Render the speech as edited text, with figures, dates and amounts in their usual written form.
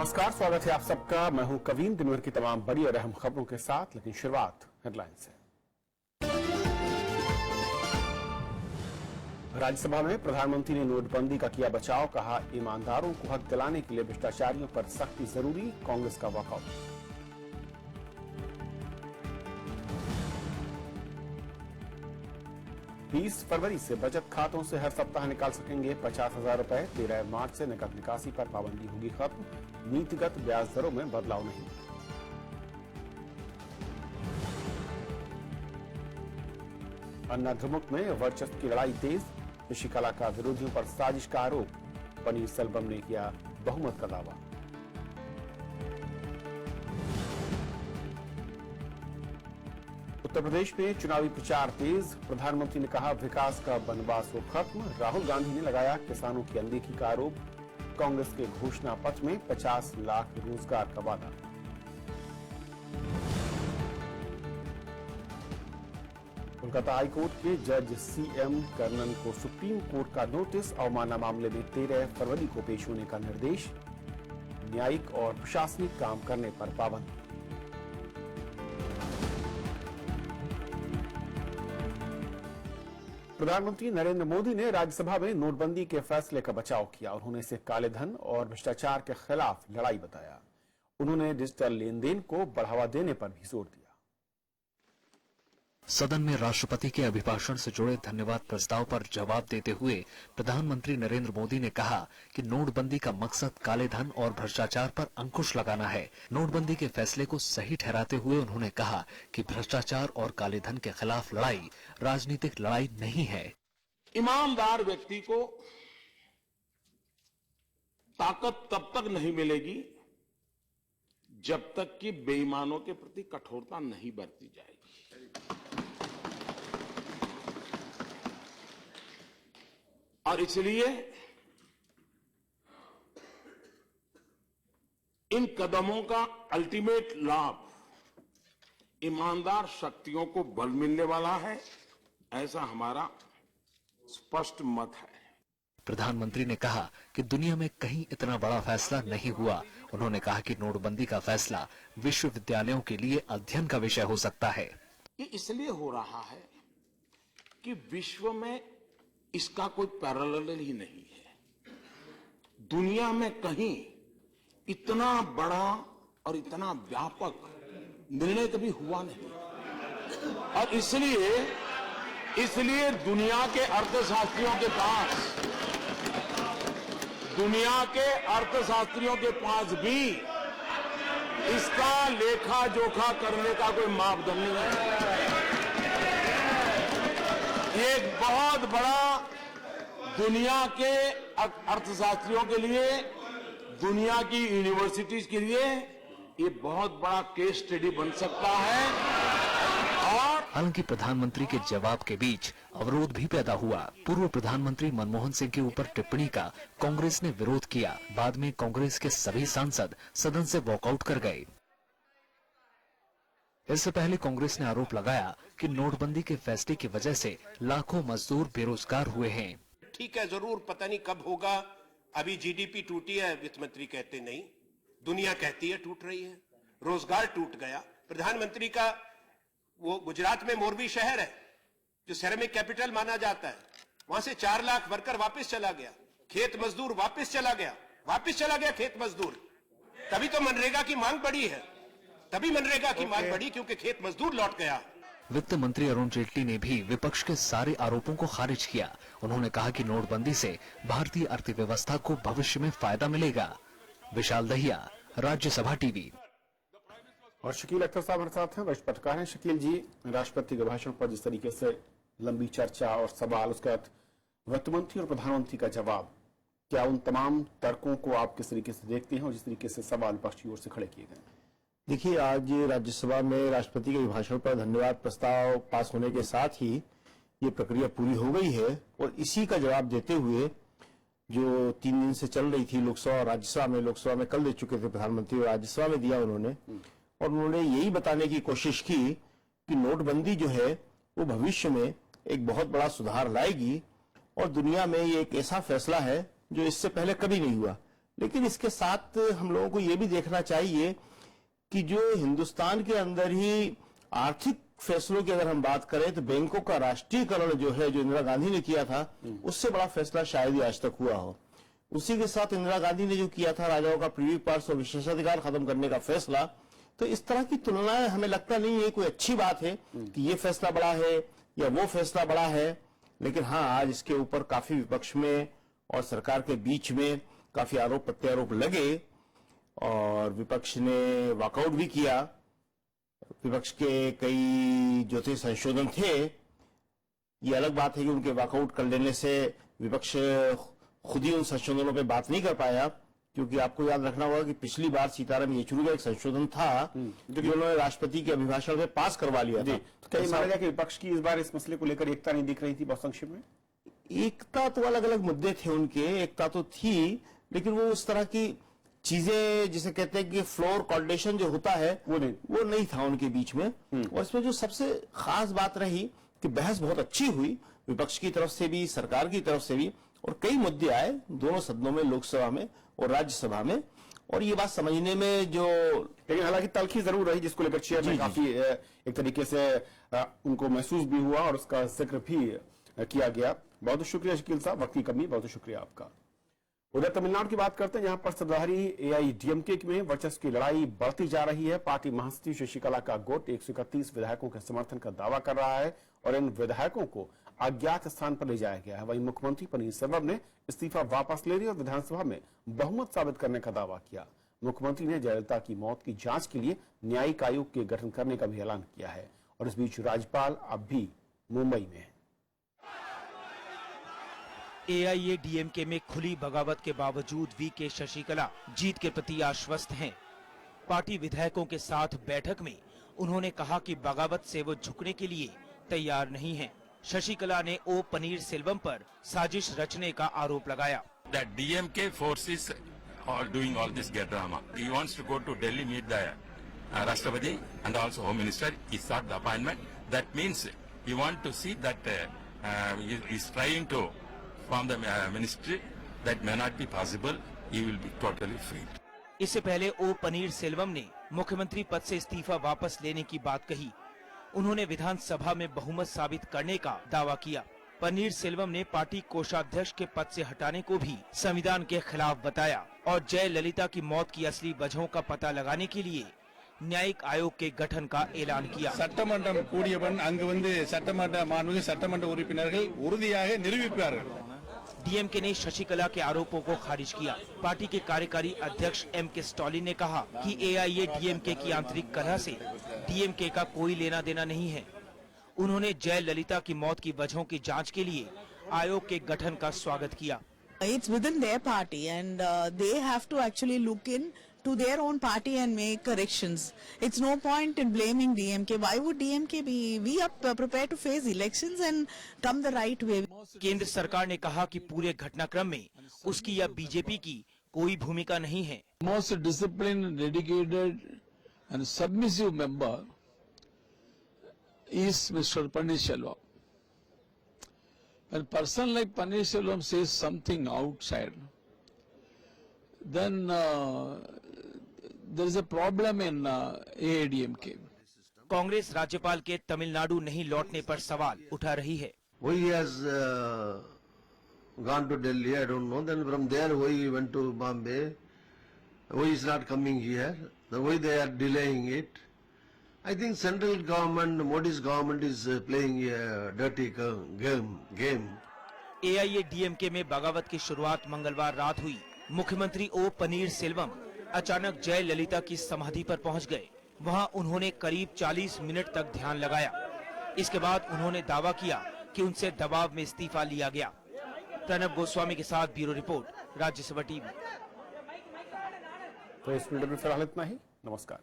नमस्कार, स्वागत है आप सबका। मैं हूं कवीन। दिन भर की तमाम बड़ी और अहम खबरों के साथ, लेकिन शुरुआत हेडलाइन से। राज्यसभा में प्रधानमंत्री ने नोटबंदी का किया बचाव। कहा, ईमानदारों को हक दिलाने के लिए भ्रष्टाचारियों पर सख्ती जरूरी। कांग्रेस का वॉकआउट। 20 फरवरी से बचत खातों से हर सप्ताह निकाल सकेंगे 50,000 रुपए। 13 मार्च से नकद निकासी पर पाबंदी होगी खत्म। नीतिगत ब्याज दरों में बदलाव नहीं। अन्नाद्रमुक में वर्चस्व की लड़ाई तेज। शशिकला का विरोधियों पर साजिश का आरोप। पनीरसेल्वम ने किया बहुमत का दावा। उत्तर प्रदेश में चुनावी प्रचार तेज। प्रधानमंत्री ने कहा, विकास का बनवास हो खत्म। राहुल गांधी ने लगाया किसानों की अनदेखी का आरोप। कांग्रेस के घोषणा पत्र में 50 लाख रोजगार का वादा। कोलकाता हाईकोर्ट के जज सीएम कर्णन को सुप्रीम कोर्ट का नोटिस। अवमानना मामले में 13 फरवरी को पेश होने का निर्देश। न्यायिक और प्रशासनिक काम करने पर पाबंदी। प्रधानमंत्री नरेंद्र मोदी ने राज्यसभा में नोटबंदी के फैसले का बचाव किया। उन्होंने इसे काले धन और भ्रष्टाचार के खिलाफ लड़ाई बताया। उन्होंने डिजिटल लेन देन को बढ़ावा देने पर भी जोर दिया। सदन में राष्ट्रपति के अभिभाषण से जुड़े धन्यवाद प्रस्ताव पर जवाब देते हुए प्रधानमंत्री नरेंद्र मोदी ने कहा कि नोटबंदी का मकसद काले धन और भ्रष्टाचार पर अंकुश लगाना है। नोटबंदी के फैसले को सही ठहराते हुए उन्होंने कहा कि भ्रष्टाचार और काले धन के खिलाफ लड़ाई राजनीतिक लड़ाई नहीं है। ईमानदार व्यक्ति को ताकत तब तक नहीं मिलेगी जब तक कि बेईमानों के प्रति कठोरता नहीं बरती जाएगी। और इसलिए इन कदमों का अल्टीमेट लाभ ईमानदार शक्तियों को बल मिलने वाला है, ऐसा हमारा स्पष्ट मत है। प्रधानमंत्री ने कहा कि दुनिया में कहीं इतना बड़ा फैसला नहीं हुआ। उन्होंने कहा कि नोटबंदी का फैसला विश्वविद्यालयों के लिए अध्ययन का विषय हो सकता है। ये इसलिए हो रहा है कि विश्व में इसका कोई पैरेलल ही नहीं है। दुनिया में कहीं इतना बड़ा और इतना व्यापक निर्णय कभी हुआ नहीं। और इसलिए दुनिया के अर्थशास्त्रियों के पास भी इसका लेखा जोखा करने का कोई मापदंड नहीं है। ये एक बहुत बड़ा दुनिया के अर्थशास्त्रियों के लिए, दुनिया की यूनिवर्सिटीज के लिए ये बहुत बड़ा केस स्टडी बन सकता है। और हालांकि प्रधानमंत्री के जवाब के बीच अवरोध भी पैदा हुआ। पूर्व प्रधानमंत्री मनमोहन सिंह के ऊपर टिप्पणी का कांग्रेस ने विरोध किया। बाद में कांग्रेस के सभी सांसद सदन से वॉकआउट कर गए। इससे पहले कांग्रेस ने आरोप लगाया कि नोटबंदी के फैसले की वजह से लाखों मजदूर बेरोजगार हुए हैं। ठीक है, जरूर पता नहीं कब होगा। अभी जीडीपी टूटी है, वित्त मंत्री कहते नहीं, दुनिया कहती है टूट रही है। रोजगार टूट गया। प्रधानमंत्री का वो गुजरात में मोरबी शहर है जो सिरेमिक कैपिटल माना जाता है, वहां से 4 लाख वर्कर वापस चला गया। खेत मजदूर वापस चला गया खेत मजदूर। तभी तो मनरेगा की मांग बढ़ी है, क्योंकि खेत मजदूर लौट गया। वित्त मंत्री अरुण जेटली ने भी विपक्ष के सारे आरोपों को खारिज किया। उन्होंने कहा कि नोटबंदी से भारतीय अर्थव्यवस्था को भविष्य में फायदा मिलेगा। विशाल दहिया, राज्यसभा टीवी। और शकील अख्तर साहब हमारे साथ हैं, वरिष्ठ पत्रकार हैं। शकील जी, राष्ट्रपति के भाषण पर जिस तरीके से लंबी चर्चा और सवाल, उसके बाद वित्त मंत्री और प्रधानमंत्री का जवाब, क्या उन तमाम तर्कों को आप किस तरीके से देखते हैं और जिस तरीके से सवाल विपक्ष की ओर से खड़े किए गए? देखिए, आज राज्यसभा में राष्ट्रपति के भाषण पर धन्यवाद प्रस्ताव पास होने के साथ ही ये प्रक्रिया पूरी हो गई है। और इसी का जवाब देते हुए जो 3 दिन से चल रही थी लोकसभा और लोकसभा में कल दे चुके थे प्रधानमंत्री, और राज्यसभा में दिया उन्होंने। और उन्होंने यही बताने की कोशिश की कि नोटबंदी जो है वो भविष्य में एक बहुत बड़ा सुधार लाएगी और दुनिया में ये एक ऐसा फैसला है जो इससे पहले कभी नहीं हुआ। लेकिन इसके साथ हम लोगों को ये भी देखना चाहिए कि जो हिंदुस्तान के अंदर ही आर्थिक फैसलों की अगर हम बात करें तो बैंकों का राष्ट्रीयकरण जो है, जो इंदिरा गांधी ने किया था, उससे बड़ा फैसला शायद ही आज तक हुआ हो। उसी के साथ इंदिरा गांधी ने जो किया था राजाओं का प्रीवी पार्स और विशेषाधिकार खत्म करने का फैसला, तो इस तरह की तुलनाएं हमें लगता नहीं है कोई अच्छी बात है कि ये फैसला बड़ा है या वो फैसला बड़ा है। लेकिन हाँ, आज इसके ऊपर काफी विपक्ष में और सरकार के बीच में काफी आरोप प्रत्यारोप लगे और विपक्ष ने वॉकआउट भी किया। विपक्ष के कई जो थे संशोधन थे, ये अलग बात है कि उनके वॉकआउट कर लेने से विपक्ष खुद ही उन संशोधनों पे बात नहीं कर पाया, क्योंकि आपको याद रखना होगा कि पिछली बार सीताराम येचुरी का एक संशोधन था जो कि उन्होंने राष्ट्रपति के अभिभाषण में पास करवा लिया था। तो क्या ये माना जाए कि विपक्ष की इस बार इस मसले को लेकर एकता नहीं दिख रही थी? बहुत संक्षिप्त में एकता तो अलग अलग मुद्दे थे उनके, एकता तो थी, लेकिन वो उस तरह की चीजें जिसे कहते हैं कि फ्लोर कोऑर्डिनेशन जो होता है वो नहीं था उनके बीच में। और इसमें जो सबसे खास बात रही कि बहस बहुत अच्छी हुई, विपक्ष की तरफ से भी सरकार की तरफ से भी, और कई मुद्दे आए दोनों सदनों में, लोकसभा में और राज्यसभा में। और ये बात समझने में जो, लेकिन हालांकि तल्खी जरूर रही जिसको लेकर चेयर में काफी एक तरीके से उनको महसूस भी हुआ और उसका जिक्र भी किया गया। बहुत शुक्रिया शकील साहब, वक्त की कमी, बहुत शुक्रिया आपका। उधर तमिलनाडु की बात करते हैं, जहां पर सत्ताधारी एआईडीएमके में वर्चस्व की लड़ाई बढ़ती जा रही है। पार्टी महासचिव शशिकला का गुट 131 विधायकों के समर्थन का दावा कर रहा है और इन विधायकों को अज्ञात स्थान पर ले जाया गया है। वहीं मुख्यमंत्री पनीरसेल्वम ने इस्तीफा वापस ले लिया और विधानसभा में बहुमत साबित करने का दावा किया। मुख्यमंत्री ने जयललिता की मौत की जांच के लिए न्यायिक आयोग के गठन करने का भी ऐलान किया है। और इस बीच राज्यपाल अब भी मुंबई में है। एआईएडीएमके में खुली बगावत के बावजूद वी.के. शशिकला जीत के प्रति आश्वस्त हैं। पार्टी विधायकों के साथ बैठक में उन्होंने कहा कि बगावत से वो झुकने के लिए तैयार नहीं हैं। शशिकला ने ओ पनीरसेल्वम पर साजिश रचने का आरोप लगाया। That DMK forces are doing all this get drama. He wants to go to Delhi, meet the Rashtrapati and also Home Minister. He sought the appointment. That means he want to see that he is trying to form the ministry. That may not be possible. He will be totally free. इससे पहले ओ पनीरसेल्वम ने मुख्यमंत्री पद से इस्तीफा वापस लेने की बात कही। उन्होंने विधानसभा में बहुमत साबित करने का दावा किया। पनीरसेल्वम ने पार्टी कोषाध्यक्ष के पद से हटाने को भी संविधान के खिलाफ बताया और जयललिता की मौत की असली वजहों का पता लगाने के लिए न्यायिक आयोग के गठन का ऐलान किया। சட்டமன்றம் கூடியவன் அங்கு வந்து மாண்புமிகு சட்டமன்ற உறுப்பினர்கள் உறுதியாக நிரூபிப்பார்கள்। डीएमके ने शशिकला के आरोपों को खारिज किया। पार्टी के कार्यकारी अध्यक्ष एम.के. स्टालिन ने कहा कि एआईएडीएमके की आंतरिक कलह से डीएमके का कोई लेना देना नहीं है। उन्होंने जयललिता की मौत की वजहों की जांच के लिए आयोग के गठन का स्वागत किया। It's within their party and they have to actually look in to their own party and make corrections. It's no point in blaming DMK. Why would DMK be? We are prepared to face elections and come the right way. केंद्र सरकार ने कहा कि पूरे घटनाक्रम में उसकी या बीजेपी की कोई भूमिका नहीं है। Most disciplined, dedicated and submissive member is Mr. Pannirselvam. When a person like Pannirselvam says something outside, then there is a problem in AIADMK. Congress राज्यपाल के तमिलनाडु नहीं लौटने पर सवाल उठा रही है। Why he has gone to Delhi, I don't know. Then from there, why he went to Bombay? Why he is not coming here? Why they are delaying it? I think central government, Modi's government is playing a dirty game. AIADMK में बगावत की शुरुआत मंगलवार रात हुई। मुख्यमंत्री ओ पनीरसेल्वम अचानक जयललिता की समाधि पर पहुंच गए। वहां उन्होंने करीब 40 मिनट तक ध्यान लगाया। इसके बाद उन्होंने दावा किया कि उनसे दबाव में इस्तीफा लिया गया। प्रणब गोस्वामी के साथ ब्यूरो रिपोर्ट, राज्यसभा टीवी। तो इस वीडियो में फिलहाल इतना ही। नमस्कार।